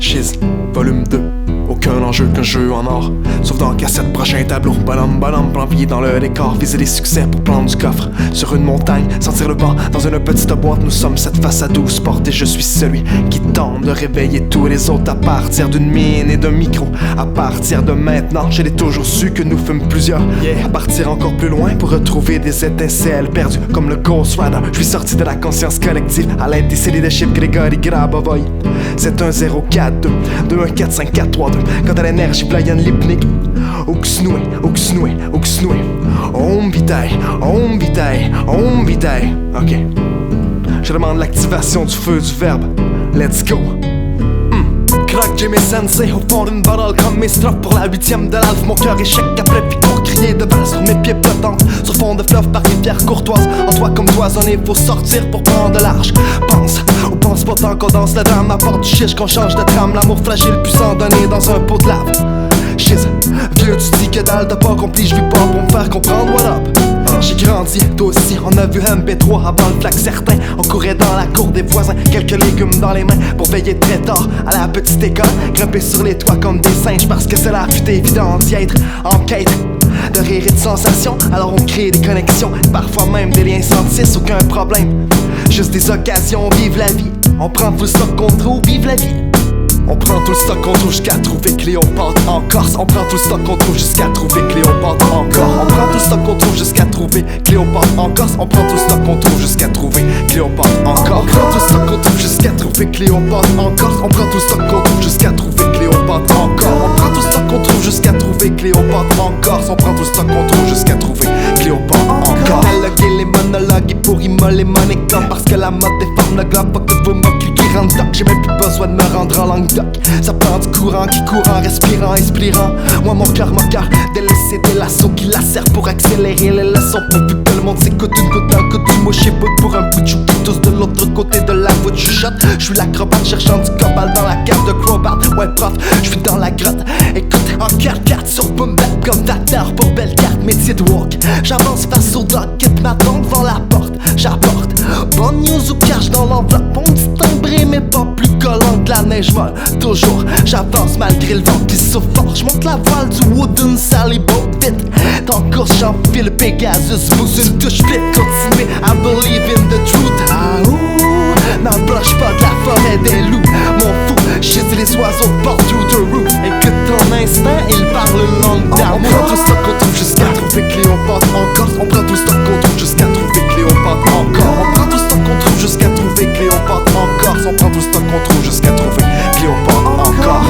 Shiz, volume 2. Aucun enjeu qu'un jeu en or, sauf dans cassette prochain tableau. Bonhomme, plan pied dans le décor, viser les succès pour prendre du coffre. Sur une montagne, sentir le vent dans une petite boîte. Nous sommes cette face à 12 portes et je suis celui qui tente de réveiller tous les autres à partir d'une mine et d'un micro. À partir de maintenant, je l'ai toujours su que nous fûmes plusieurs. À partir encore plus loin pour retrouver des étincelles perdues comme le Ghost Rider. Je suis sorti de la conscience collective à l'aide des cellules de chiffres Grégory Grabovoy. C'est un 042 2145 quant à l'énergie Vlayan Lipnik. Oksnoué, Oksnoué, Oksnoué. Om vitae, Om vitae, Om vitae. Ok. Je demande l'activation du feu du verbe. Let's go. Crack Jimmy Sensei au fond d'une bottle comme mes strophes pour la 8ème de l'alphe. Mon cœur échec après puis pour crier de balle sur mes pieds flottants sur fond de fleuve par rivière courtoise. En toi comme cloisonné, faut sortir pour prendre de large. Pense pas tant qu'on danse le drame. À part du chiche qu'on change de trame. L'amour fragile puissant donné dans un pot de lave. Shiz, vieux tu dis que dalle t'as pas compris. Je vis pas pour me faire comprendre what up. J'ai grandi, toi aussi, on a vu MP3 avant le flac certain. On courait dans la cour des voisins, quelques légumes dans les mains pour veiller très tard à la petite école. Grimper sur les toits comme des singes parce que cela fut évident d'y être en quête de rire et de sensations. Alors on crée des connexions, parfois même des liens sans tisse, aucun problème. Juste des occasions, vive la vie. On prend tout le stock qu'on trouve, vive la vie. On prend tout le stock qu'on trouve jusqu'à trouver Cléopâtre en Corse. On prend tout le stock qu'on trouve jusqu'à trouver Cléopâtre encore. On prend tout le stock qu'on trouve jusqu'à trouver Cléopâtre en Corse. On prend tout le stock qu'on trouve jusqu'à trouver Cléopâtre encore. On prend tout le stock qu'on trouve jusqu'à trouver Cléopâtre en Corse. On prend tout le stock qu'on trouve jusqu'à trouver Cléopâtre encore. On prend tout le stock qu'on trouve jusqu'à trouver Cléopâtre en Corse. On prend tout le stock qu'on trouve jusqu'à trouver Cléopâtre encore. Cataloguer les monologues et pour immoler mon écran parce que la mode déforme le globe. Pas que vos moqueries qui rendent doc. J'ai même plus besoin de me rendre en langue doc. Ça prend du courant qui court en respirant, inspirant. Moi mon cœur, délaissé des lasso qui lacèrent pour accélérer les leçons. Pourvu que le monde s'écoute une goutte d'un coup du mot bout pour un bout de chou qui tous de l'autre côté de la voûte chuchote. Je suis l'acrobate cherchant du cobalt dans la cave de Crobat. Ouais prof, je suis dans la grotte. Écoute, en carte sur boom bap comme d'acteur pour belle carte, métier de walk. J'avance face au dog, quitte ma tombe devant la porte. J'apporte bonne news ou cash dans l'enveloppe. On dit timbré mais pas plus collant que la neige molle. Toujours, j'avance malgré le vent qui souffle. J'monte la voile du wooden Sally Boat vite. Dans le course j'enfile Pegasus, pousse une touche flip. Continuez, I believe in the truth. Ah ouh, n'approche pas de la forêt des loups. Mon fou, shit les oiseaux portent through the roof. Écoute ton instinct, il parle une langue d'amour. On prend tout le stock qu'on trouve jusqu'à trouver Cléopâtre en Corse. On prend tout le stock qu'on trouve jusqu'à trouver Cléopâtre encore. On prend tout le stock qu'on trouve jusqu'à trouver Cléopâtre en Corse. On prend tout le stock qu'on trouve jusqu'à trouver Cléopâtre encore.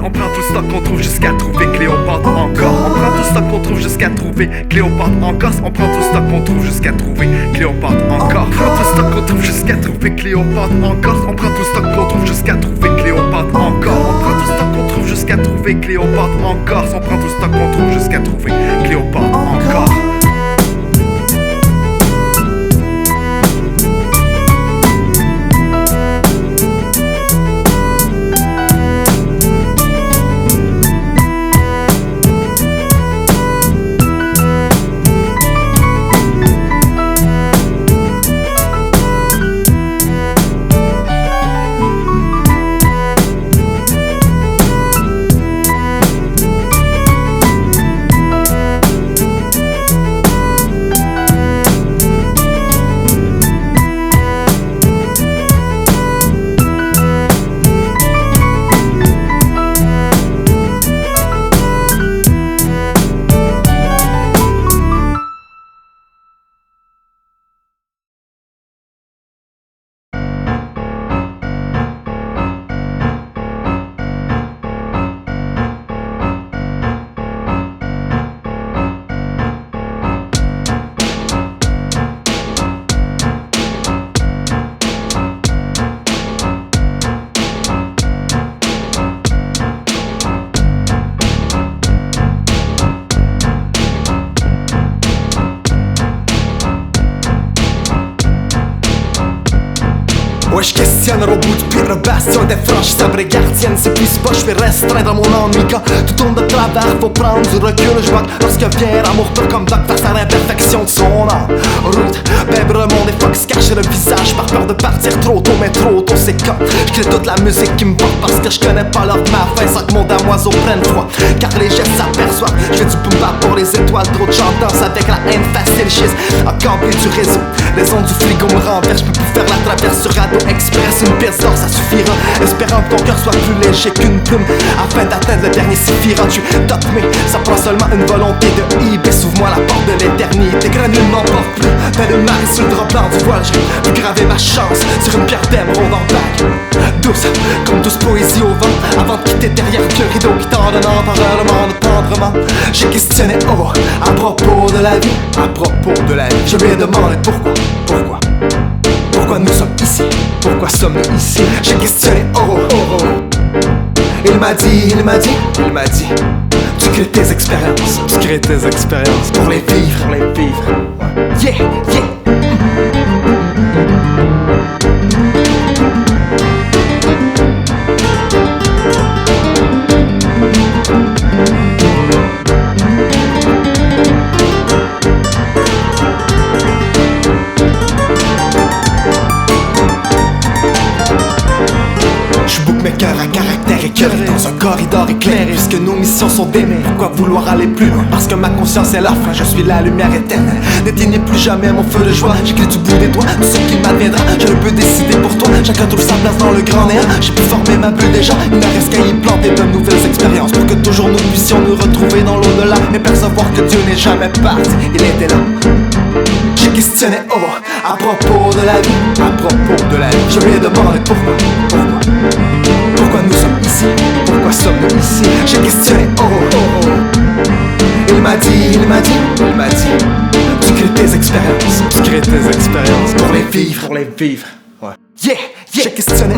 On prend tout le stock qu'on trouve jusqu'à trouver Cléopâtre encore. On prend tout le stock qu'on trouve jusqu'à trouver Cléopâtre en Corse. On prend tout le stock qu'on trouve jusqu'à trouver Cléopâtre encore. On prend tout le stock qu'on trouve jusqu'à trouver Cléopâtre en Corse. On prend tout le stock qu'on trouve jusqu'à trouver Cléopâtre encore. On prend tout le stock qu'on trouve jusqu'à trouver Cléopâtre en Corse. On prend tout le stock qu'on trouve jusqu'à trouver Cléopâtre encore. questionnaire au bout du pire, le bastion des franches, sa vraie gardienne. C'est plus pas, je fais restreindre mon ennui. Quand tout tourne de travers, faut prendre du recul. Je vois que lorsque vient l'amour pur comme Doc face à l'imperfection de son âme. Route, bèbre mon époque, se cacher le visage par peur de partir trop tôt, mais trop tôt c'est quand je crée toute la musique qui me porte parce que je connais pas l'heure de ma fin sans que mon dame oiseau prenne froid. Car les gestes s'aperçoivent, je fais du boom bap pour les étoiles, trop de chantance avec la haine facile, schiste à camper du réseau. Les ondes du frigo me renversent, je peux plus faire la traverse sur Radio Express. Une pièce d'or ça suffira, espérant que ton cœur soit plus léger qu'une plume afin d'atteindre le dernier suffira. Tu top mais ça prend seulement une volonté de eBay. S'ouvre-moi la porte de l'éternité, granules n'en portent plus. Belle de marée sur le drap blanc du voile, j'ai pu graver ma chance sur une pierre d'émeraude en bague. Douce, comme douce poésie au vent, avant de quitter derrière le rideau qui t'en donne temporairement de tendrement. J'ai questionné à propos de la vie, à propos de la vie. Je lui ai demandé pourquoi nous sommes ici, pourquoi sommes-nous ici. J'ai questionné Il m'a dit, tu crées tes expériences, pour les vivre, yeah, yeah. Mes cœurs à caractère écœuré dans un corridor éclairé. Puisque nos missions sont d'aimer, pourquoi vouloir aller plus loin? Parce que ma conscience est la fin, je suis la lumière éternelle. N'éteignez plus jamais mon feu de joie. J'écris du bout des doigts tout ce qu'il m'adviendra. Je ne peux décider pour toi, chacun trouve sa place dans le grand néant. J'ai pu former ma bulle déjà, il ne reste qu'à y planter de nouvelles expériences pour que toujours nous puissions nous retrouver dans l'au-delà et percevoir que Dieu n'est jamais parti, il était là. J'ai questionné à propos de la vie, je lui ai demandé pourquoi nous sommes ici, pourquoi sommes-nous ici. J'ai questionné Il m'a dit, tu crées tes expériences, pour les vivre, ouais. Yeah, yeah. J'ai questionné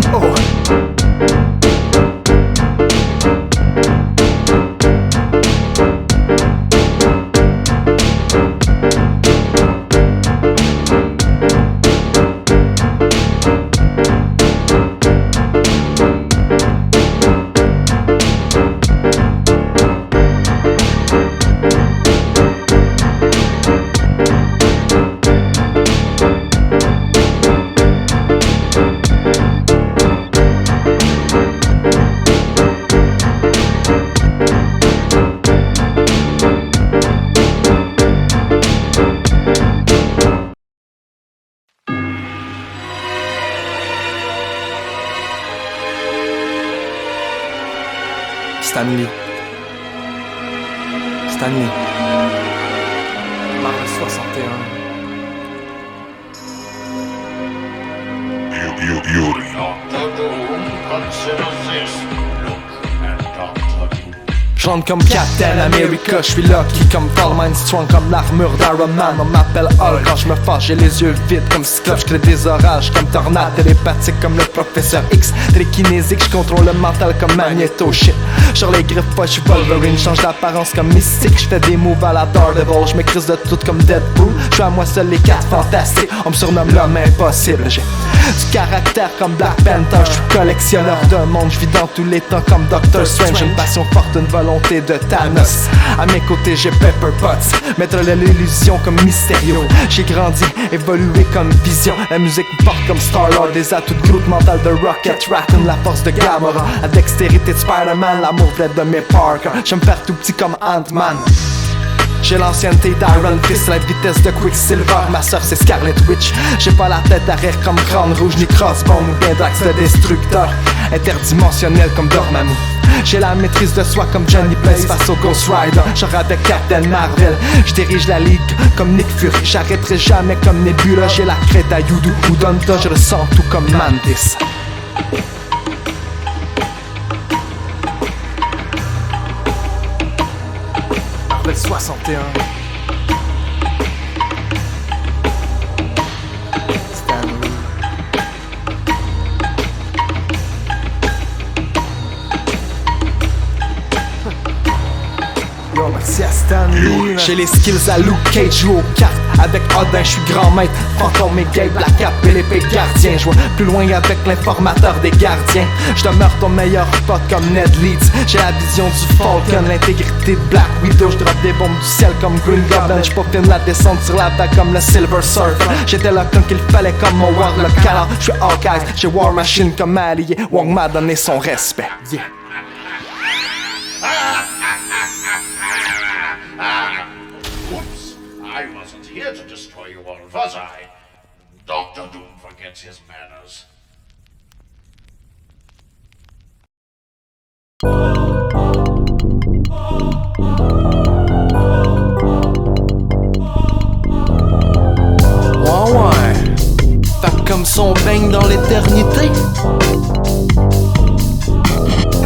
Stanley. Marvel 61. Yuri. Doctor Who considers this. Look at Doctor Who. Je rentre comme Captain America, je suis lucky comme Tallman, strong comme l'armure d'Iron Man. On m'appelle Hulk quand je me fâche, j'ai les yeux vides comme Cyclope. Je crée des orages comme Tornade, télépathique comme le professeur X. Télékinésique, je contrôle le mental comme Magneto, shit. Sur les griffes, je suis Wolverine, change d'apparence comme Mystique. Je fais des moves à la Daredevil, je m'écrise de tout comme Deadpool. Je suis à moi seul les 4 fantastiques, on me surnomme l'homme impossible. J'ai du caractère comme Black Panther, je suis collectionneur de monde. Je vis dans tous les temps comme Doctor Strange, j'ai une passion forte, une volonté de Thanos. À mes côtés j'ai Pepper Potts, maître de l'illusion comme Mysterio. J'ai grandi, évolué comme Vision. La musique me porte comme Star-Lord, des atouts de Groot, mental de Rocket Raccoon, la force de Gamora, la dextérité de Spider-Man, l'amour vrai de mes Parker. J'aime faire tout petit comme Ant-Man. J'ai l'ancienneté d'Iron Fist, la vitesse de Quicksilver. Ma soeur c'est Scarlet Witch. J'ai pas la tête d'arrière comme Grande Rouge ni Crossbone ou bien Drax le Destructeur. Interdimensionnel comme Dormammu. J'ai la maîtrise de soi comme Johnny Blaze face au Ghost Rider. Genre avec Captain Marvel, je dirige la ligue comme Nick Fury. J'arrêterai jamais comme Nebula. J'ai la crête à Yudu ou Donta, je le sens tout comme Mantis. Marvel 61. Stanley. Yo, merci à Stanley. J'ai les skills à Luke Cage, joue aux cartes avec Odin, je suis grand maître. fantôme et gay, la cape et l'épée gardien. Je vois plus loin avec l'informateur des gardiens. Je demeure ton meilleur pote comme Ned Leeds. J'ai la vision du Falcon, l'intégrité de Black Widow. Je drop des bombes du ciel comme Green Goblin. Je peaufine la descente sur la vague comme le Silver Surfer. J'étais là comme qu'il fallait comme mon Warlock. Alors je suis Hawkeye, j'ai War Machine comme allié. Wong m'a donné son respect. Yeah. Whoops! I wasn't here to destroy you all, was I? Dr. Doom forgets his manners. Ouais. Fait comme son baigne dans l'éternité.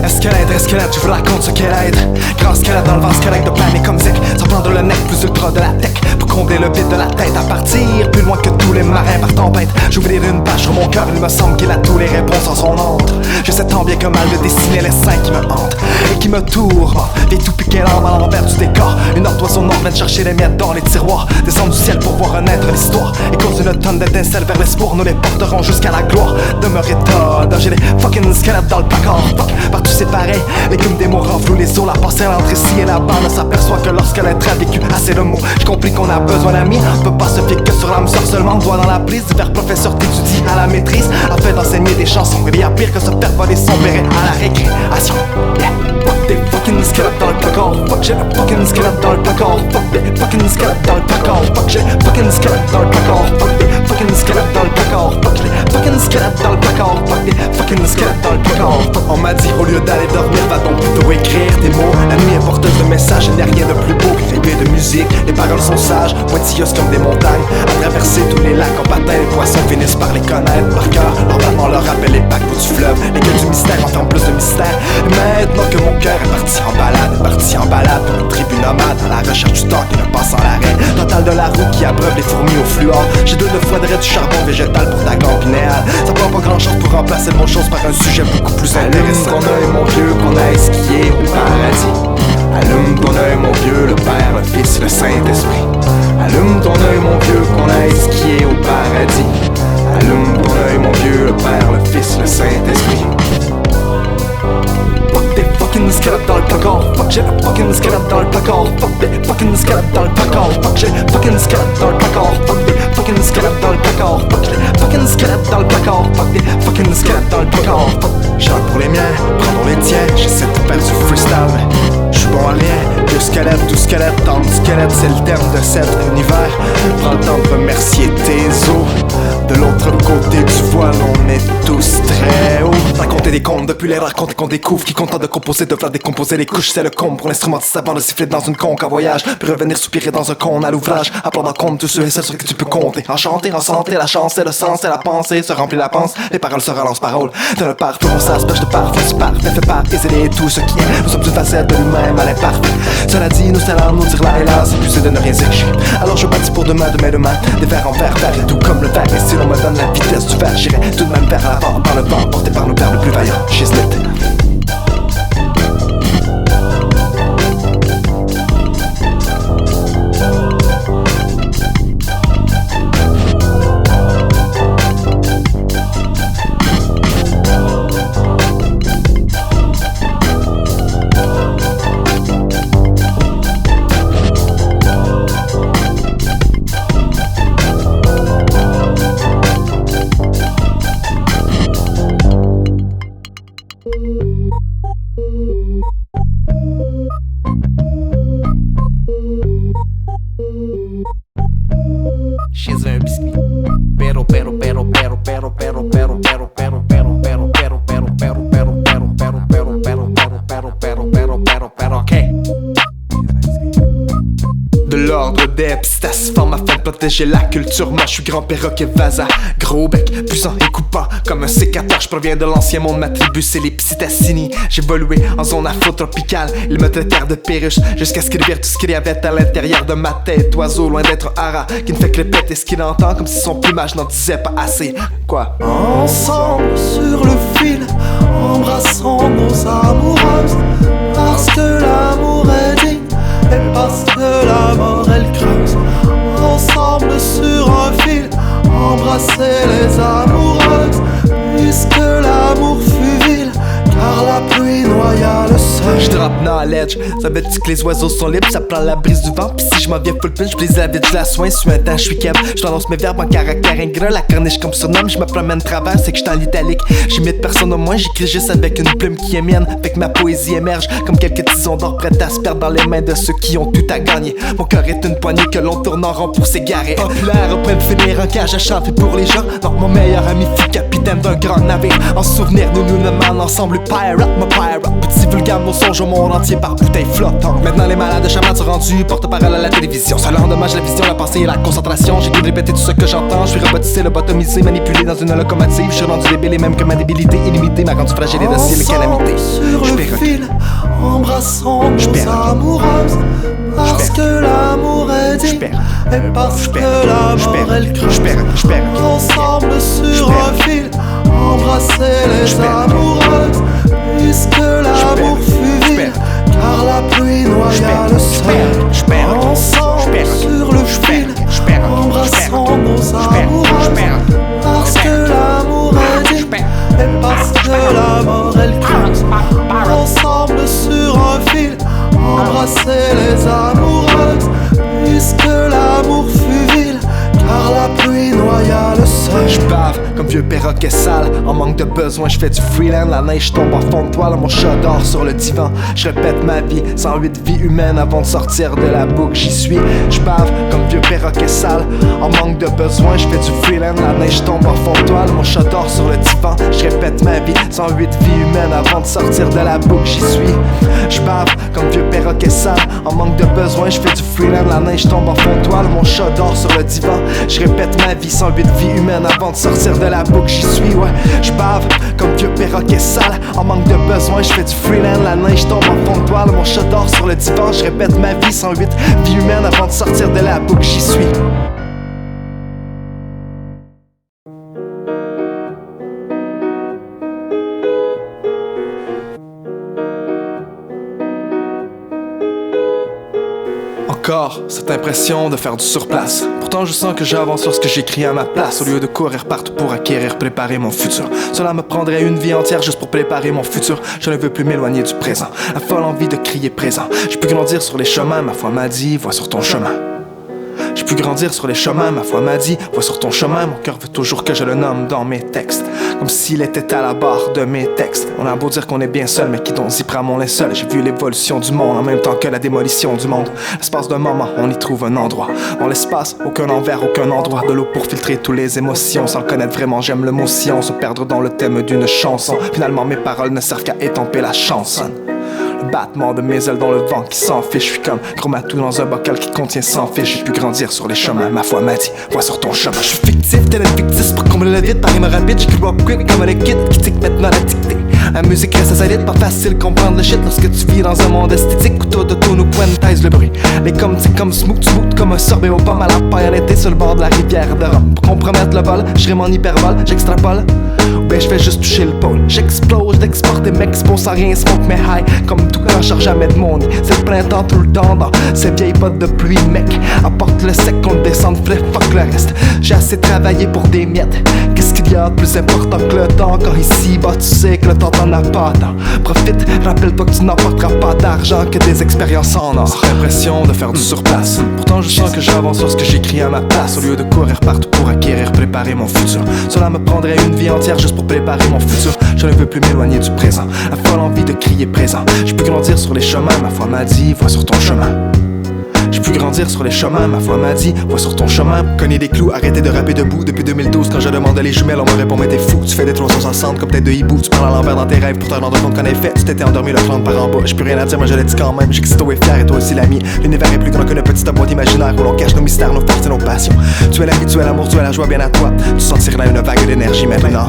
Escalade, je vous raconte ce qu'elle aide. Grand squelette dans le vent, squelette de panique comme Zek. Sans prendre le nec, plus ultra de la tech. Pour combler le vide de la tête, à partir plus loin que tous les marins par tempête. J'ouvre une page sur mon cœur, il me semble qu'il a tous les réponses en son entre. J'essaie tant bien que mal de dessiner les seins qui me hantent et qui me tourmentent. Des tout piqués l'arme à l'envers du décor. Une ordre d'oiseau nord vient de chercher les miettes dans les tiroirs. Descendre du ciel pour voir renaître l'histoire. Et cause une tonne d'étincelles vers l'espoir, nous les porterons jusqu'à la gloire. Demeurez tard, j'ai des fucking squelettes dans le placard. Fuck, partout c'est pareil, l'écume des mots renfloue les eaux. La passerelle entre ici et là-bas ne s'aperçoit que lorsqu'elle a vécu assez de mots. J'ai compris qu'on a besoin d'amis, on peut pas se fier que sur l'âme sœur seulement. Doigt dans la prise, divers professeur t'étudie à la maîtrise afin d'enseigner des chansons. Mais bien pire que se faire voler son béret à la récréation. Yeah. Fuck des fucking squelettes dans le placard. Fuck j'ai des fucking squelettes dans le placard. Fuck des fucking squelettes dans le placard. Fuck j'ai des fucking squelettes dans le placard. Fuck des fucking squelettes dans le placard. Fuck j'ai des fucking squelettes dans le placard. Fuck des fucking squelettes dans le placard. On m'a dit au lieu d'aller dormir, va donc plutôt écrire tes mots. La nuit est porteuse de messages, il n'y a rien de plus beau que rêver de musique. Les paroles sont sages, pointilleuses comme des montagnes. À traverser tous les lacs en bataille, les poissons finissent par les connaître par cœur. Leur battement leur rappelle les paquebots du fleuve. Les gueules du mystère enferment plus de mystère. Et maintenant que mon cœur est parti en balade pour une tribu nomade, à la recherche du temps qui ne passe en l'arrêt. Total de la roue qui abreuve les fourmis au fluor. J'ai deux fois de du charbon végétal pour ta glande pinéale. Ça prend pas grand chose pour remplacer le bon chose par un sujet beaucoup plus intéressant. Allume ton œil mon vieux, qu'on aille skier au paradis. Allume ton œil mon vieux, le Père, le Fils, le Saint-Esprit. Allume ton œil mon vieux, qu'on aille skier au paradis. Allume ton œil mon vieux, le Père, le Fils, le Saint-Esprit. Fuck des fucking squelettes dans le placard. Fuck j'ai des fucking squelettes dans le placard. Fuck des fucking squelettes dans le placard. Fuck j'ai des fucking squelettes dans le placard. Fuck des fucking squelettes dans le placard. Fuck j'ai des fucking squelettes dans le placard. Fuck des fucking squelettes dans le placard. Chante pour les miens, prends les tiens. J'essaie de faire du freestyle mais j'suis bon à rien. Deux squelettes, tout squelette, tant de squelettes, c'est le terme de cet univers. Prends le temps de remercier tes os. De l'autre côté du voile, on est tous très haut. Raconter des contes depuis les raconter qu'on découvre. Qui content de composer, de faire décomposer les couches, c'est le comble pour l'instrumentiste avant de siffler dans une conque en voyage. Puis revenir soupirer dans un cône à l'ouvrage. À prendre en compte tous ceux et celles sur qui tu peux compter. Enchanter, ressentir la chance, c'est le sens, c'est la pensée. Se remplit la panse, les paroles se relancent paroles. De le parfum, on s'asperge de parfum, c'est parfait, fait part, et tout ce qui est. Nous sommes une facette de l'humain, mal imparfait. Cela dit, nous allons nous dire là et là, c'est plus de ne rien dire. Alors je bâtis pour demain, demain. Des verres en verre, et tout comme le verre. Et si l'on me donne la vitesse du verre, j'irai tout de même vers l'avant, par le vent, porté par nos pères le plus vaillant. She's lit. She's un biscuit. Pero. Okay. De l'ordre des pstaciformes afin de protéger la culture. Moi je suis grand perroquet vaza, gros bec, puissant et coupant comme un sécateur. Je proviens de l'ancien monde, ma tribu c'est les Psittacini. J'ai évolué en zone afro-tropicale, ils me traitèrent de perruche jusqu'à ce qu'ils virent tout ce qu'il y avait à l'intérieur de ma tête. Oiseau loin d'être un hara qui ne fait que répéter ce qu'il entend comme si son plumage n'en disait pas assez. Quoi? Ensemble sur le fil, embrassons nos amoureuses, parce que l'amour est digne et parce que la mort elle creuse. Ensemble sur un fil, dans la ledge. Ça veut dire que les oiseaux sont libres, ça prend la brise du vent. Pis si je m'en viens full pinch, j'brise la vie de la soin. Sur un temps, j'suis Kev, j't'annonce mes verbes en caractère ingrat. La corniche comme surnomme, j'me promène travers, c'est que j'suis en italique. J'imite personne au moins, j'écris juste avec une plume qui est mienne. Fait que ma poésie émerge comme quelques tisons d'or prêtes à se perdre dans les mains de ceux qui ont tout à gagner. Mon cœur est une poignée que l'on tourne en rond pour s'égarer. Populaire, au point de finir en cage à chanter pour les gens. Donc mon meilleur ami fut capitaine d'un grand navire. En souvenir, nous nous nommons ensemble pirate, mon pirate. Petit vulgaire, nos songes au monde entier par bouteille flottante. Maintenant les malades de chamade sont rendus porte-parole à la télévision. Ça leur endommage la vision, la pensée et la concentration. J'ai dû répéter tout ce que j'entends. Je suis robotisé, lobotomisé, manipulé dans une locomotive. Je suis rendu débile et même que ma débilité illimitée m'a rendu fragile et docile et calamité. Sur le fil, embrassons nos amoureuses. Parce que l'amour est dit, et parce que la mort elle creuse. Ensemble sur un fil, embrasser les amoureuses. Puisque l'amour fut vil, car la pluie noya le sol. Ensemble sur le fil, embrassons nos amoureuses. Parce que l'amour est dit, et parce que la mort elle creuse. Ensemble sur un fil, embrasser les amoureuses. Puisque l'amour fut vil, car la pluie noya le sol. J'bave comme vieux perroquet sale. En manque de besoin, j'fais du freelance. La neige tombe en fond de toile. Mon chat dort sur le divan. J'répète ma vie, 108 vies humaines avant de sortir de la boucle. J'y suis. J'bave comme vieux perroquet sale. En manque de besoin, j'fais du freelance. La neige tombe en fond de toile. Mon chat dort sur le divan. J'répète ma vie, 108 vies humaines avant de sortir de la boucle. J'y suis. J'bave comme vieux perroquet sale. En manque de besoin, j'fais du freelance. La neige tombe en fond de toile. Mon chat dort sur le divan. J'répète ma vie, 108 vies humaines avant de sortir de la boucle. J'y suis, ouais. J'bave comme vieux perroquet sale. En manque de besoin, j'fais du freelance. La neige tombe en fond de toile. Mon chat dort sur le divan. J'répète ma vie, 108 vies humaines avant de sortir de la boucle. J'y suis. Encore cette impression de faire du surplace. Pourtant je sens que j'avance sur ce que j'écris à ma place. Au lieu de courir partout pour acquérir, préparer mon futur. Cela me prendrait une vie entière juste pour préparer mon futur. Je ne veux plus m'éloigner du présent. La folle envie de crier présent. J'ai pu grandir sur les chemins, ma foi m'a dit, vois sur ton chemin. J'ai pu grandir sur les chemins, ma foi m'a dit, vois sur ton chemin. Mon cœur veut toujours que je le nomme dans mes textes, comme s'il était à la barre de mes textes. On a beau dire qu'on est bien seul, mais qui donc y prend mon linceul. J'ai vu l'évolution du monde en même temps que la démolition du monde. L'espace d'un moment, on y trouve un endroit. Dans l'espace, aucun envers, aucun endroit. De l'eau pour filtrer toutes les émotions. Sans le connaître vraiment, j'aime le mot sillon. Se perdre dans le thème d'une chanson. Finalement mes paroles ne servent qu'à étamper la chanson. Le battement de mes ailes dans le vent qui s'en fiche. Je suis comme gros matou dans un bocal qui contient sans fiche. J'ai pu grandir sur les chemins, ma foi m'a dit, vois sur ton chemin. Je suis fictif, tel un fictif pour combler le vide. Paris me rapide, j'écris up quick comme un liquide qui tique maintenant la tic-tic. La musique reste solide, pas facile comprendre le shit lorsque tu vis dans un monde esthétique. Couteau de tonneau, quantize le bruit. Les comme c'est comme smooth comme un sorbet aux pommes à la paille en été sur le bord de la rivière de Rome. Pour compromettre le vol, je rime en hyperbole, j'extrapole. Ben je fais juste toucher le pôle. J'explose, j'exporte et m'expose sans rien smoke mais high. Comme tout quand je sors jamais de mon nid. C'est le printemps tout le temps dans ces vieilles bottes de pluie mec. Apporte le sec qu'on descende flip, fuck le reste. J'ai assez travaillé pour des miettes. Qu'est-ce qu'il y a de plus important que le temps? Quand ici bas tu sais que le temps t'en a pas tant. Profite, rappelle-toi que tu n'emporteras pas d'argent que des expériences en or. J'ai l'impression de faire du surplace. Pourtant je sens que j'avance sur ce que j'écris à ma place. Au lieu de courir partout pour acquérir, préparer mon futur. Cela me prendrait une vie entière juste pour préparer mon futur. Je ne veux plus m'éloigner du présent. La folle envie de crier présent. J'ai pu grandir sur les chemins, ma foi m'a dit, vois sur ton chemin. J'ai pu grandir sur les chemins, ma foi m'a dit, vois sur ton chemin. Cogner des clous, arrêter de rapper debout. Depuis 2012, quand je demande les jumelles, on me répond mais t'es fou. Tu fais des 360 comme tête de hibou. Tu parles à l'envers dans tes rêves pour te rendre compte qu'on est fait. Tu t'étais endormi le crâne par en bas. J'ai plus rien à dire, mais je l'ai dit quand même. J'exito est fier et toi aussi l'ami. L'univers est plus grand qu'une petite boîte imaginaire où l'on cache nos mystères, nos forces et nos passions. Tu es la vie, tu es l'amour, tu es la joie, bien à toi. Tu sentiras là une vague d'énergie maintenant.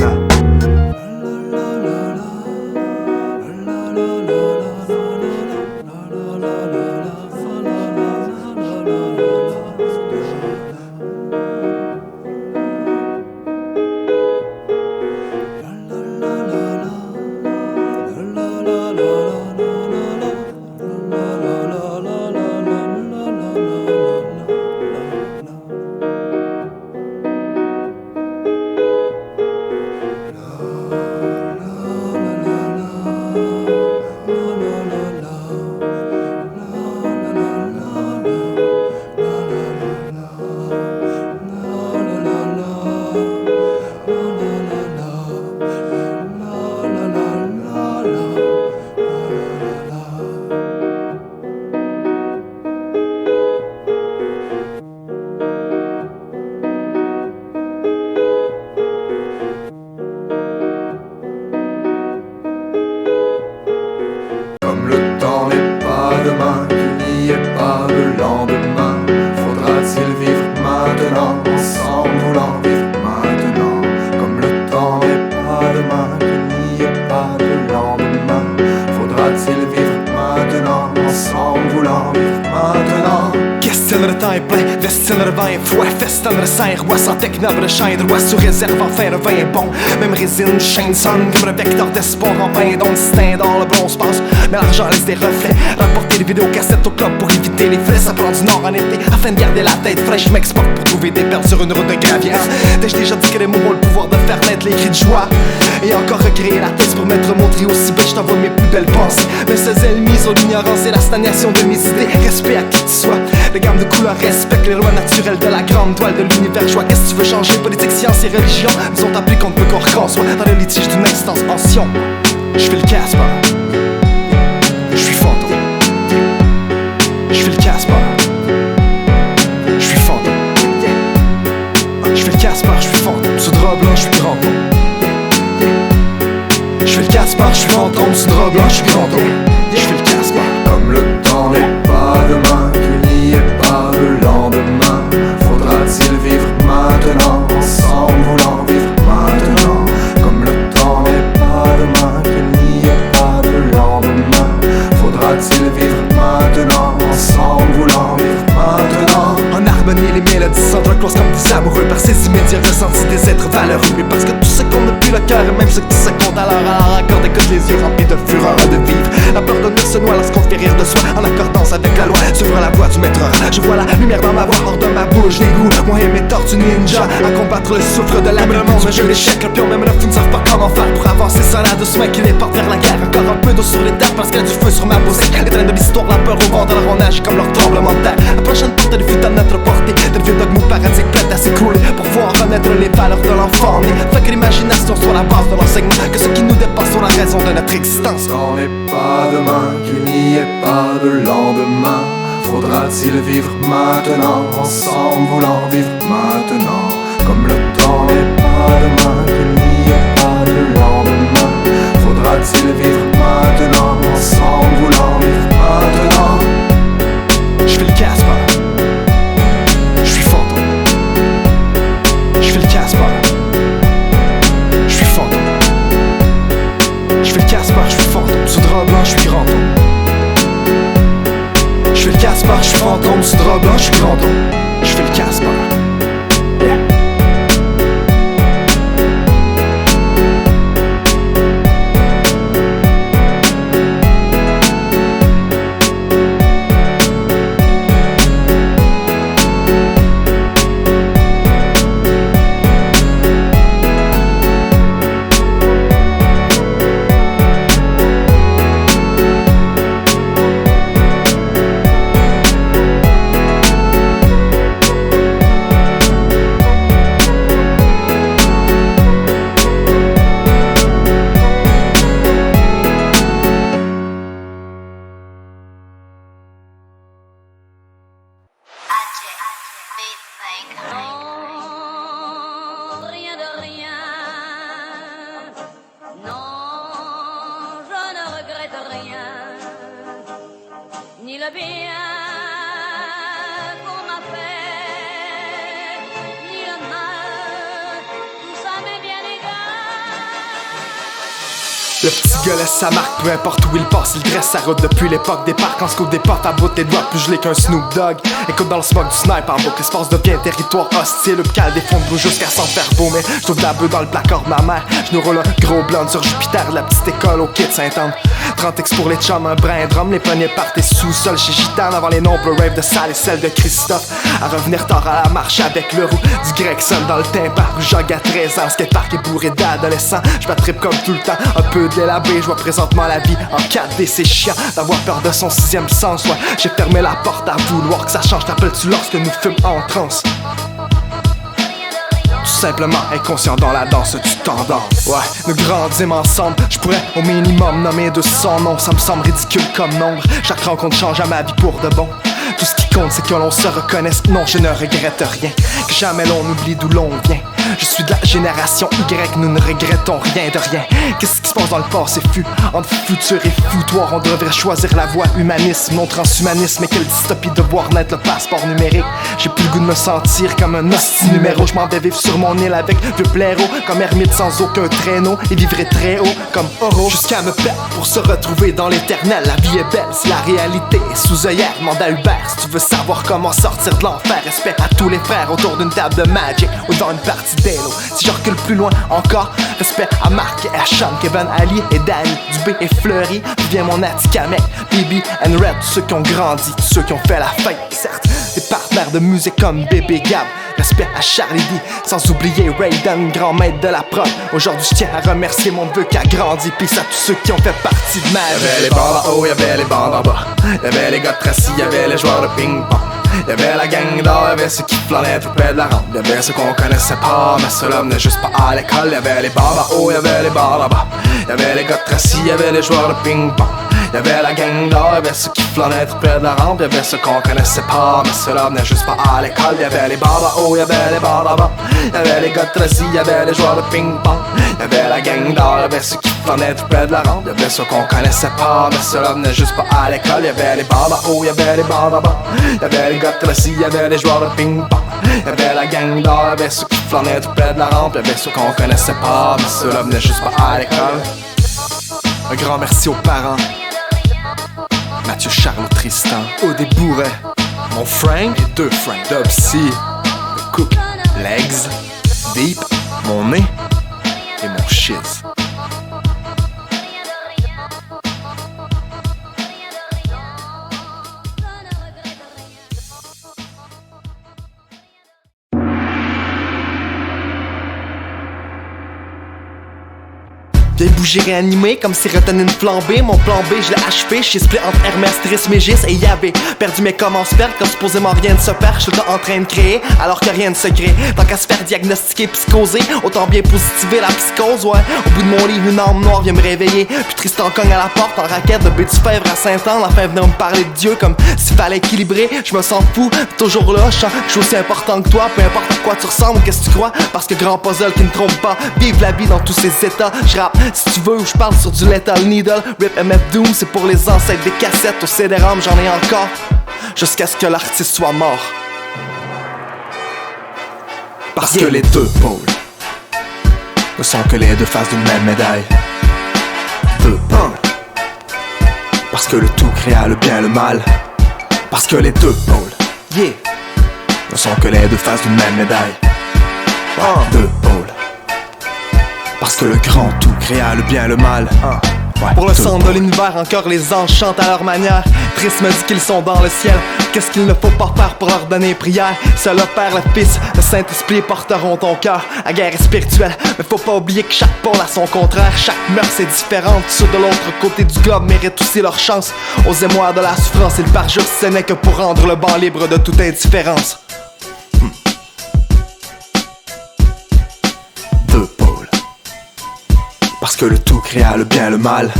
demain, qu'il n'y ait pas de lendemain. Faudra-t-il vivre maintenant, ensemble voulant vivre maintenant? Comme le temps n'est pas demain, qu'il n'y ait pas de lendemain. Faudra-t-il vivre maintenant, ensemble voulant vivre maintenant? Question de temps est plein, vestin de vin est fouet, festin de saint roi sans technobre de chien de roi sous réserve enfin le vin est bon. Même résine, chaîne sonne comme le vecteur d'espoir en vain dont le destin dans le bronze passe. Mais l'argent laisse des reflets, rapporter des vidéocassettes au club pour éviter les frais. Ça prend du nord en été afin de garder la tête fraîche. Je m'exporte pour trouver des perles sur une route de gravier. T'ai-je déjà dit que les mots ont le pouvoir de faire naître les cris de joie et encore recréer la thèse pour mettre mon trio si bête. Je t'envoie mes plus belles pensées, mes seuls ennemis sont l'ignorance et la stagnation de mes idées. Respect à qui tu sois, les gammes de couleurs respectent les lois naturelles de la grande toile de l'univers. Joie, qu'est-ce que tu veux changer? Politique, science et religion nous ont appris qu'on ne peut qu'on reconçoit dans le litige d'une extension. Je fais le Casper, je suis fantôme. Je fais le Casper, je suis fantôme. Je fais le Casper, je suis fantôme. Sous drap blanc, je suis grand homme. Je fais le Casper, je suis fantôme. Sous drap blanc, je suis grand homme. Je fais le Casper. Comme le temps n'est pas demain, qu'il n'y ait pas de lendemain. Faudra-t-il vivre maintenant, ensemble voulant vivre maintenant? Comme le temps n'est pas demain, qu'il n'y ait pas de lendemain. Faudra-t-il vivre maintenant, ensemble voulant vivre maintenant? En harmonie, les mélodies s'entrecroisent comme des amoureux par ces immédiats ressentis des êtres valeureux. Mais parce que tout ce qu'on n'a plus le cœur et même ce qui se compte alors accorde écoute les yeux remplis de fureur de vivre. La peur de nous se noie lorsqu'on fait rire de soi en accordance avec la loi. S'ouvre la voie du maître, je vois la lumière dans ma voix, hors de ma bouche l'égout. Moi et mes tortues ninja à combattre le souffre de l'âme. Le monde me joue l'échec, le pion même le fou ne savent pas comment faire pour avancer sans la doucement qui les porte vers la guerre. Encore un peu d'eau sur les tables parce qu'il y a du feu sur ma peau sec. Les trains de l'histoire, la peur au vent de leur nage comme leur tremblement de terre. La prochaine porte de fuite à notre portée, de vieux dogmes paradiques prêtes à s'écrouler pour voir renaître les valeurs de l'enfant né. Fait que l'imagination soit la base de l'enseignement, que ce qui nous dépasse soit la raison de notre existence. Quand n'est pas demain, qu'il n'y ait pas de lendemain. Faudra-t-il vivre maintenant, ensemble voulant vivre maintenant? Comme le temps n'est pas demain, qu'il n'y ait pas de lendemain. Faudra-t-il vivre maintenant, ensemble voulant vivre maintenant? Je fais le Casper, je suis fantôme. Je fais le Casper, je suis fantôme. Je fais le Casper, je suis fantôme. Sous drap blanc, je suis grand homme. Je fais le Casper, je suis fantôme. Sous drap blanc, je suis grand homme. Je fais le Casper. Non, rien de rien. Non, je ne regrette rien. Ni le bien qu'on m'a fait, ni le mal, tout ça m'est bien égal. Le petit gars laisse sa marque, peu importe où il passe, il dresse sa route depuis l'époque des parcs. En scope des portes à bout des doigts, plus gelé qu'un Snoop Dogg. Écoute dans le smog du snipe en boucle, l'espace devient territoire hostile. Le cal des fonds de boue jusqu'à s'en faire beau. Mais je trouve la bœuf dans le placard de ma mère. Je nous roule un gros blanc sur Jupiter, de la petite école au kit Saint-Anne. 30 X pour les chums, un brin drum, les poignets par tes sous-sols chez Gitane. Avant les nombreux raves de Sal et celles de Christophe. À revenir tard à la marche avec le roux du Gregson dans le tympan. Rue Jog à 13 ans, le skatepark est bourré d'adolescents. Je m'attripe comme tout le temps, un peu délabé. Je vois présentement la vie en 4D, c'est chiant d'avoir peur de son sixième sens. Ouais, j'ai fermé la porte à vouloir que ça change. T'appelles-tu lorsque nous fûmes en transe? Tout simplement inconscient dans la danse du tendance. Ouais, nous grandissons ensemble. Je pourrais au minimum nommer de son nom. Ça me semble ridicule comme nombre. Chaque rencontre change à ma vie pour de bon. Tout ce qui compte c'est que l'on se reconnaisse. Non, je ne regrette rien. Que jamais l'on oublie d'où l'on vient. Je suis de la génération Y, nous ne regrettons rien de rien. Qu'est-ce qui se passe dans le passé fut? Entre futur et foutoir, on devrait choisir la voie humanisme, non transhumanisme. Et quelle dystopie de voir naître le passeport numérique. J'ai plus le goût de me sentir comme un hostie numéro. Je m'en vais vivre sur mon île avec vieux blaireau, comme ermite sans aucun traîneau, et vivrai très haut comme Oro, jusqu'à me perdre pour se retrouver dans l'éternel. La vie est belle, si la réalité est sous œillère. Demande à Hubert si tu veux savoir comment sortir de l'enfer. Respect à tous les frères autour d'une table de Magic ou dans une partie d'Halo. Si je recule plus loin encore, respect à Marc et à Sean, Kevin, Ali et Danny, Dubé et Fleury. Vient mon Atikamek, Bibi and Red, tous ceux qui ont grandi, tous ceux qui ont fait la fête. Certes, des partenaires de musique comme Bébé Gab. Respect à Charlie D, sans oublier Raiden, grand maître de la prod. Aujourd'hui je tiens à remercier mon neveu qui a grandi. Peace à tous ceux qui ont fait partie de ma vie. Y'avait les bandes en haut, y'avait les bandes en bas. Y'avait les gars de Tracy, y'avait les joueurs de ping-pong. Y'avait la gang d'or, y'avait ceux qui flânaient tout près de la rampe. Y'avait ceux qu'on connaissait pas, mais ceux-là venaient juste pas à l'école. Y'avait les bandes en haut, y'avait les bandes en bas. Y'avait les gars de Tracy, y'avait les joueurs de ping-pong. Y'avait la gang d'or, y'avait ceux qui flânaient tout près de la rampe. Y'avait ceux qu'on connaissait pas, mais ceux-là venaient juste pas à l'école. Y'avait les bandes en haut, y'avait les bandes en bas. Y'avait les gars de Tracy, y'avait les joueurs de ping-pong. Y'avait la gang d'or, y'avait ceux qui flânaient tout près de la rampe. Y'avait ceux qu'on connaissait pas, mais ceux-là venaient juste pas à l'école. Y'avait les bandes en haut, y'avait les bandes en bas. Y'avait les gars de Tracy, y'avait les joueurs de ping-pong. Y'avait la gang d'or, y'avait ceux qui flânaient tout près de la rampe. Y'avait ceux qu'on connaissait pas, mais ceux-là venaient juste pas à l'école. Un grand merci aux parents, Mathieu, Charles, Tristan, Odé Bourret, mon Frank et deux Frank, Dubsy, le Cook, Legs, Deep, mon nez et mon shiz. Vieille bougie réanimée comme si retenait une flambée. Mon plan B, je l'ai achevé. J'suis split entre Hermès, Trismégis et Yahvé. Perdu mais comment se perdre quand supposément rien ne se perd. J'suis tout en train de créer alors que rien ne se crée. Tant qu'à se faire diagnostiquer, psychoser, autant bien positiver la psychose, ouais. Au bout de mon lit, une âme noire vient me réveiller. Puis Tristan cogne à la porte en raquette de Bédufèvre à Saint-Anne. Enfin venait me parler de Dieu comme s'il fallait équilibrer. Je me sens fou, toujours là, je suis aussi important que toi. Peu importe à quoi tu ressembles ou qu'est-ce que tu crois. Parce que grand puzzle qui ne trompe pas. Vive la vie dans tous ses états. J'rappe si tu veux ou je parle sur du Lethal Needle. Rip MF Doom, c'est pour les ancêtres des cassettes. Au CD-ROM j'en ai encore, jusqu'à ce que l'artiste soit mort. Parce que les deux pôles ne sont que les deux faces d'une même médaille. Deux pôles. Parce que le tout créa le bien et le mal. Parce que les deux pôles ne sont que les deux faces d'une même médaille. Deux pôles. Parce que le grand tout créa le bien et le mal. Pour le centre de l'univers, encore les anges chantent à leur manière. Triste me dit qu'ils sont dans le ciel. Qu'est-ce qu'il ne faut pas faire pour leur donner prière? Seul le Père, le Fils, le Saint-Esprit porteront ton cœur. La guerre est spirituelle, mais faut pas oublier que chaque pôle a son contraire. Chaque mœurs est différente. Ceux de l'autre côté du globe méritent aussi leur chance. Aux émois de la souffrance, ils parjurent, ce n'est que pour rendre le banc libre de toute indifférence. Deux pôles. Parce que le tout créa le bien et le mal.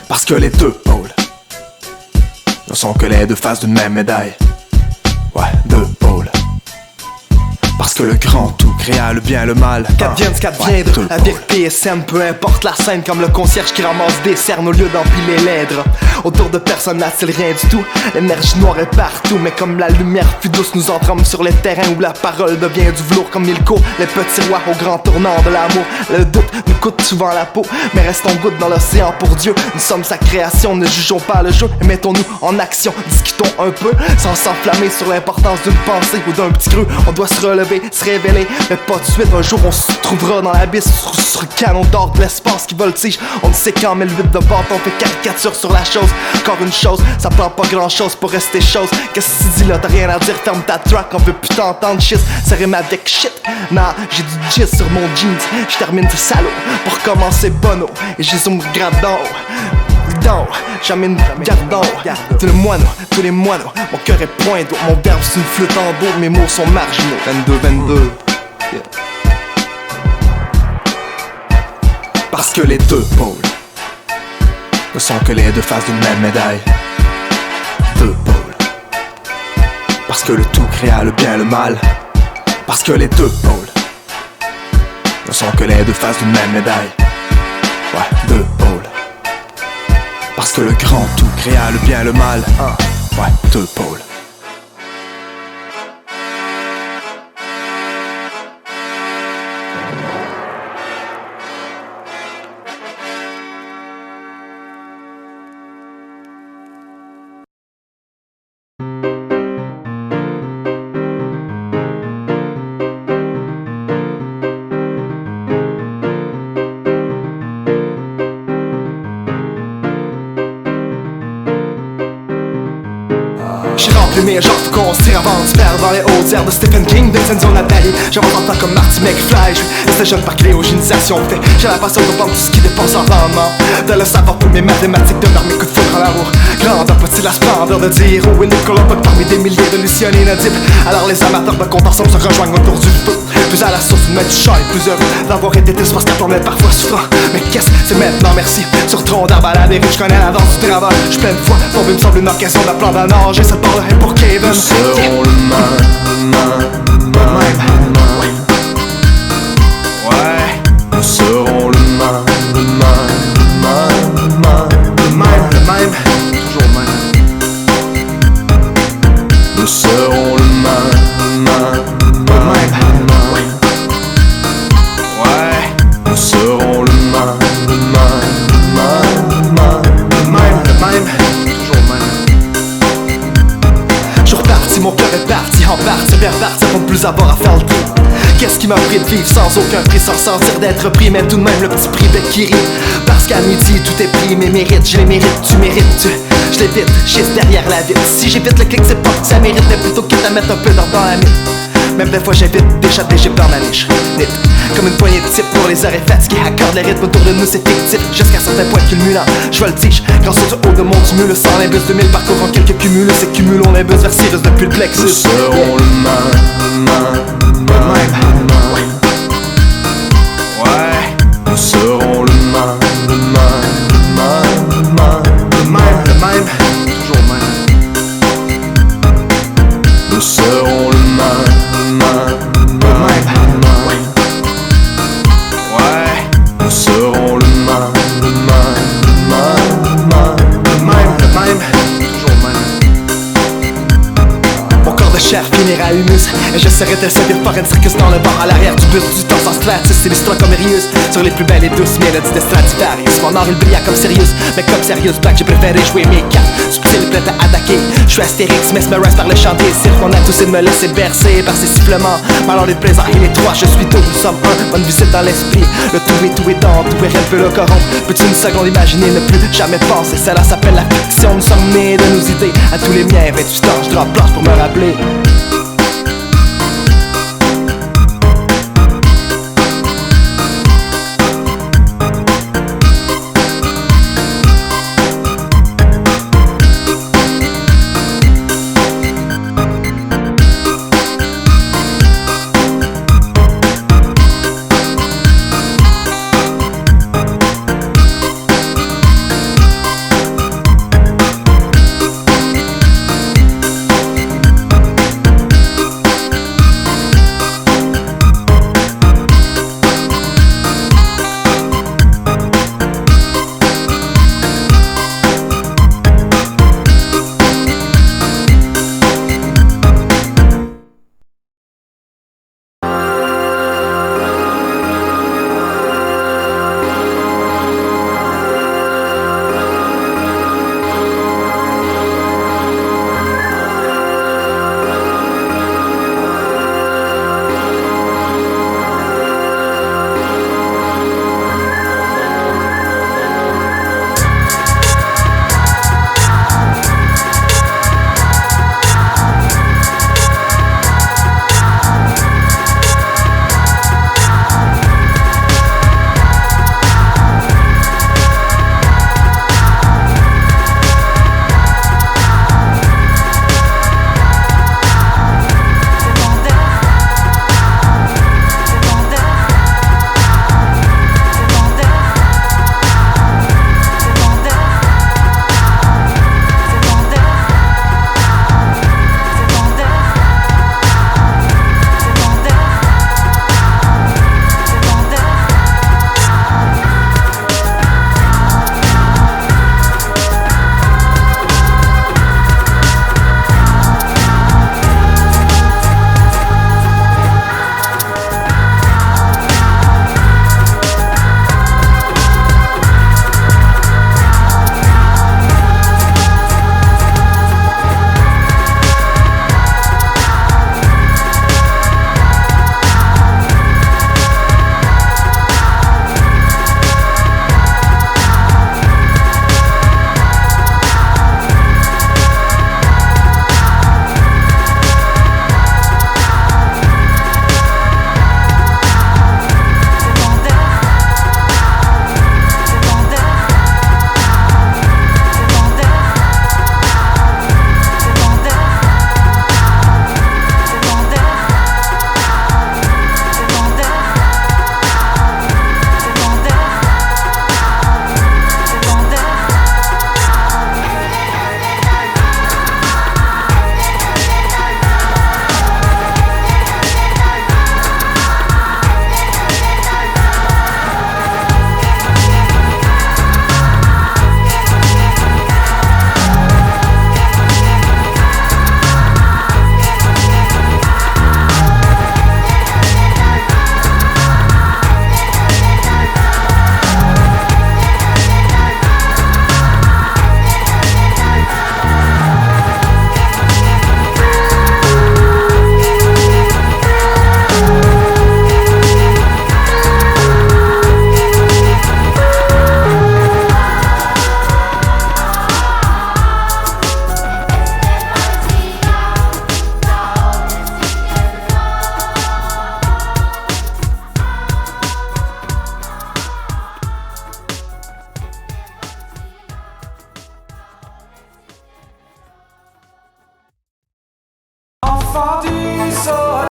Parce que les deux pôles ne sont que les deux faces d'une même médaille. Ouais, deux pôles. Parce que le grand tout créa le bien et le mal. Qu'advienne ce qu'adviendre, la vérité est saine. Peu importe la scène, comme le concierge qui ramasse des cernes au lieu d'empiler l'aide. Autour de personne n'a-t-il rien du tout. L'énergie noire est partout, mais comme la lumière fut douce, nous entrons sur les terrains où la parole devient du velours comme Milko. Les petits rois au grand tournant de l'amour. Le doute nous coûte souvent la peau, mais restons gouttes dans l'océan pour Dieu. Nous sommes sa création, ne jugeons pas le jeu et mettons-nous en action. Discutons un peu, sans s'enflammer sur l'importance d'une pensée ou d'un petit creux. On doit se relever, se révéler, mais pas tout de suite. Un jour on se trouvera dans l'abysse sur le canon d'or de l'espace qui voltige. On ne sait quand, mais le vide de bâton fait caricature sur la chose. Encore une chose, ça prend pas grand chose pour rester chose. Qu'est-ce que tu dis là, t'as rien à dire, ferme ta track, on veut plus t'entendre shit. Ça rime avec shit, nah, j'ai du jizz sur mon jeans. J'termine ce salaud pour commencer bono. Et j'ai zoom grave d'en haut. D'en haut, jamais une garde d'en haut. Tous les moineaux, mon cœur est point d'eau. Mon verbe c'est une flûte en dos, mes mots sont marginaux. 22, yeah. Parce que les deux pôles ne sont que les deux faces d'une même médaille. Deux pôles. Parce que le tout créa le bien et le mal. Parce que les deux pôles ne sont que les deux faces d'une même médaille. Ouais, deux pôles. Parce que le grand tout créa le bien et le mal. Ouais, deux pôles. J'ai rempli mes jambes, faut qu'on se tire avant de se perdre dans les hautes airs de Stephen King, Vincenzo Natali. J'avance en tant comme Marty McFly, je restais jeune par cléogénisation. J'ai la passion de vendre tout ce qui dépense en rendement. De le savoir pour mes mathématiques, de mes coups de foudre en l'amour. Grandeur, petit la splendeur de dire où est Nicolas parmi des milliers de Lucien et Nadib. Alors les amateurs de compte ensemble se rejoignent autour du feu. Plus à la source, une main du chat et plus heureux d'avoir été déçu parce qu'on est parfois souffrant. Mais qu'est-ce que c'est maintenant, merci. Sur tronc d'arbre à la dérive, je connais l'avance du travail. Je pleine de foi, tomber me semble une occasion d'apprendre à nager. Cette barre est pour Kevin. Nous serons le même. Ouais, Nous serons le même. le même, toujours le même. Nous serons le même. Ouais, Nous serons le même. le même, toujours le même. Je suis reparti, mon cœur est parti en partie vers partir pour ne plus avoir à faire le tri. Qu'est-ce qui m'a pris de vivre sans aucun prix, sans sentir d'être pris, mais tout de même le petit prix bec qui rit. Parce qu'à midi tout est pris, mes mérites, je les mérite, tu mérites. Je l'évite, j'hésite derrière la vitre. Si j'évite le clic, c'est pas que ça mérite, mais plutôt quitte à mettre un peu d'or dans la mine. Même des fois j'évite déjà d'égypte dans ma niche. Vite, comme une poignée de types pour les oreilles fatiguées. Accorde les rythmes autour de nous, c'est fictif. Jusqu'à certains points culminants, je voltige. Grâce au haut de mon tumulus, sans l'imbus 2000 parcourant quelques cumulus. Et cumulons l'imbus vers Cyrus depuis le plexus. Nous serons le même. Ouais, Nous serons le même. le même, toujours le même. Nous serons le même. Ouais, Nous serons le même. le même, toujours le même. Mon corps de chair finira humus. Et j'essaierai de séduire par une circus dans le bar à l'arrière du bus du temps sans Stratus. C'est l'histoire comme Rius sur les plus belles et douces mélodies de Stradivarius. Mon art il brilla comme Sirius, mais comme Sirius Black j'ai préféré jouer mes cartes. Subtil et prêt à attaquer. Je suis Astérix, mesmerise par le chant des cirques. Mon atout c'est de me laisser bercer par ces sifflements. Malheur les plaisants et les trois, je suis tout, nous sommes un. Bonne visite dans l'esprit, le tout est dans tout et rien ne peut le corrompre. Peux-tu une seconde imaginer ne plus jamais penser? Cela s'appelle la fiction, nous sommes nés de nos idées. À tous les miens, 28 ans, je drop blanche pour me rappeler. enfants du soleil.